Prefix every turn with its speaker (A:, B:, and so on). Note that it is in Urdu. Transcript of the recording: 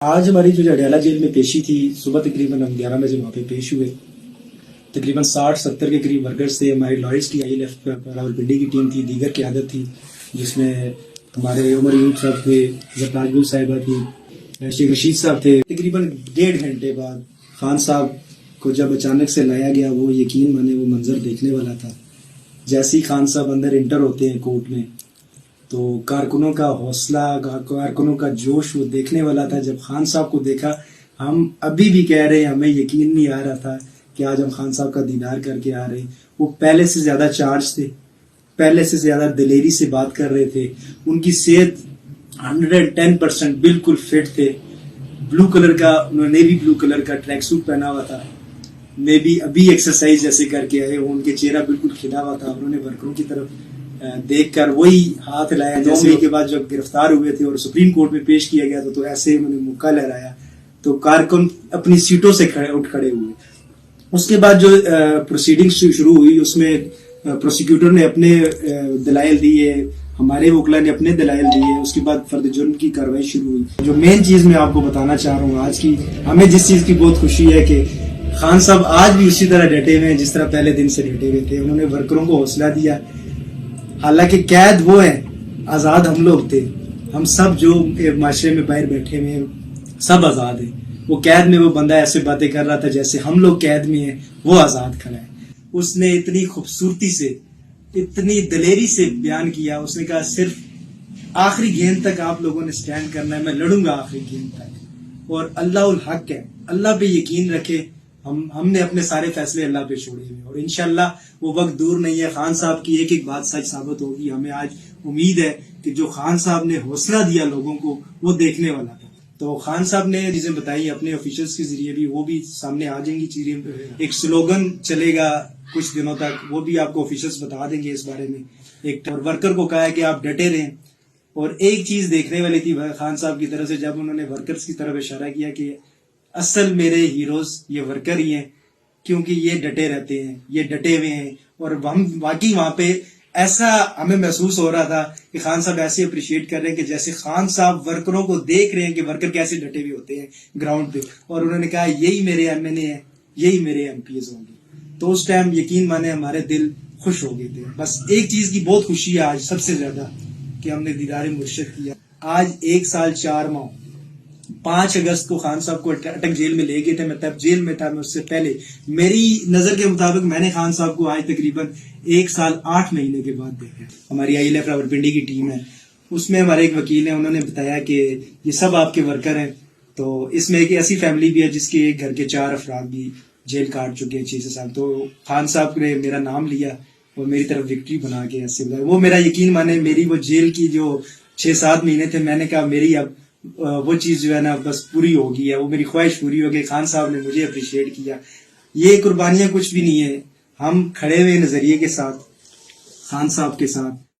A: آج ہماری جو اڈیالہ جیل میں پیشی تھی، صبح تقریباً ہم 11 بجے وہاں پہ پیش ہوئے. تقریباً 60-70 کے قریب ورکرز تھے. ہماری لائرس کی ILF راولپنڈی کی ٹیم تھی، دیگر قیادت تھی جس میں ہمارے عمر یونس صاحب تھے، زرتاج گل صاحبہ تھی، شیخ رشید صاحب تھے. تقریباً 1.5 گھنٹے بعد خان صاحب کو جب اچانک سے لایا گیا، وہ یقین مانے وہ منظر دیکھنے والا تھا. جیسے ہی خان صاحب اندر انٹر ہوتے ہیں کورٹ میں، تو کارکنوں کا حوصلہ، کارکنوں کا جوش وہ دیکھنے والا تھا. جب خان صاحب کو دیکھا، ہم ابھی بھی کہہ رہے ہیں ہمیں یقین نہیں آ رہا تھا کہ آج ہم خان صاحب کا دیدار کر کے آ رہے ہیں. وہ پہلے سے زیادہ چارج تھے، پہلے سے زیادہ دلیری سے بات کر رہے تھے. ان کی صحت 110% بالکل فٹ تھے. بلو کلر کا، انہوں نے بھی بلو کلر کا ٹریک سوٹ پہنا ہوا تھا. میں بھی ابھی ایکسرسائز جیسے کر کے آئے، ان کے چہرہ بالکل کھلا ہوا تھا. انہوں نے ورکروں کی طرف دیکھ کر وہی ہاتھ لایا جیسے کے بعد جب گرفتار ہوئے تھے اور سپریم کورٹ میں پیش کیا گیا تو ایسے انہوں نے مکہ لہرایا تو کارکن اپنی سیٹوں سے اٹھ کھڑے ہوئے. اس کے بعد جو پروسیڈنگز شروع ہوئی، اس میں پروسیکیوٹر نے اپنے دلائل دیے، ہمارے وکلا نے اپنے دلائل دیے. اس کے بعد فرد جرم کی کارروائی شروع ہوئی. جو مین چیز میں آپ کو بتانا چاہ رہا ہوں آج کی، ہمیں جس چیز کی بہت خوشی ہے کہ خان صاحب آج بھی اسی طرح ڈٹے ہوئے ہیں جس طرح پہلے دن سے ڈٹے ہوئے تھے. انہوں نے ورکروں کو حوصلہ دیا. حالانکہ قید وہ ہیں، آزاد ہم لوگ تھے. ہم سب جو معاشرے میں باہر بیٹھے ہوئے ہیں سب آزاد ہیں. وہ قید میں وہ بندہ ایسے باتیں کر رہا تھا جیسے ہم لوگ قید میں ہیں، وہ آزاد کھڑا ہے. اس نے اتنی خوبصورتی سے، اتنی دلیری سے بیان کیا. اس نے کہا صرف آخری گیند تک آپ لوگوں نے سٹینڈ کرنا ہے، میں لڑوں گا آخری گیند تک. اور اللہ الحق ہے، اللہ پہ یقین رکھے. ہم نے اپنے سارے فیصلے اللہ پہ چھوڑے ہوئے اور انشاءاللہ وہ وقت دور نہیں ہے. خان صاحب کی ایک ایک بات سچ ثابت ہوگی. ہمیں آج امید ہے کہ جو خان صاحب نے حوصلہ دیا لوگوں کو، وہ دیکھنے والا تھا. تو خان صاحب نے چیزیں بتائی اپنے آفیشلز کے ذریعے بھی، وہ بھی سامنے آ جائیں گی چیزیں. ایک سلوگن چلے گا کچھ دنوں تک، وہ بھی آپ کو آفیشلز بتا دیں گے اس بارے میں. ایک اور ورکر کو کہا ہے کہ آپ ڈٹے رہیں. اور ایک چیز دیکھنے والی تھی خان صاحب کی طرف سے، جب انہوں نے ورکرز کی طرف اشارہ کیا کہ اصل میرے ہیروز یہ ورکر ہی ہیں، کیونکہ یہ ڈٹے رہتے ہیں، یہ ڈٹے ہوئے ہیں. اور ہم واقعی وہاں پہ ایسا ہمیں محسوس ہو رہا تھا کہ خان صاحب ایسے اپریشیٹ کر رہے ہیں کہ جیسے خان صاحب ورکروں کو دیکھ رہے ہیں کہ ورکر کیسے ڈٹے ہوئے ہوتے ہیں گراؤنڈ پہ. اور انہوں نے کہا یہی میرے MNA ہیں، یہی میرے MPs ہوں گے. تو اس ٹائم یقین مانے ہمارے دل خوش ہو گئے تھے. بس ایک چیز کی بہت خوشی ہے آج سب سے زیادہ کہ ہم نے دیدار مرشد کیا. آج 1 سال 4 ماہ 5 اگست کو خان صاحب کو اٹک جیل میں لے گئے تھے. میں تب جیل میں تھا. میں اس سے پہلے میری نظر کے مطابق میں نے خان صاحب کو آج تقریباً 1 سال 8 مہینے کے بعد دیکھا. ہماری ILF راولپنڈی کی ٹیم ہے، اس میں ہمارے ایک وکیل ہیں. انہوں نے بتایا کہ یہ سب آپ کے ورکر ہیں. تو اس میں ایک ایسی فیملی بھی ہے جس کے گھر کے 4 افراد بھی جیل کاٹ چکے ہیں 6 سال. تو خان صاحب نے میرا نام لیا اور میری طرف وکٹری بنا کے ایسے بتایا. وہ میرا یقین مانے میری وہ جیل کی جو 6-7 مہینے تھے، میں نے کہا میری اب وہ چیز جو ہے نا بس پوری ہو گئی ہے، وہ میری خواہش پوری ہو گئی. خان صاحب نے مجھے اپریشیٹ کیا. یہ قربانیاں کچھ بھی نہیں ہے. ہم کھڑے ہوئے نظریے کے ساتھ، خان صاحب کے ساتھ.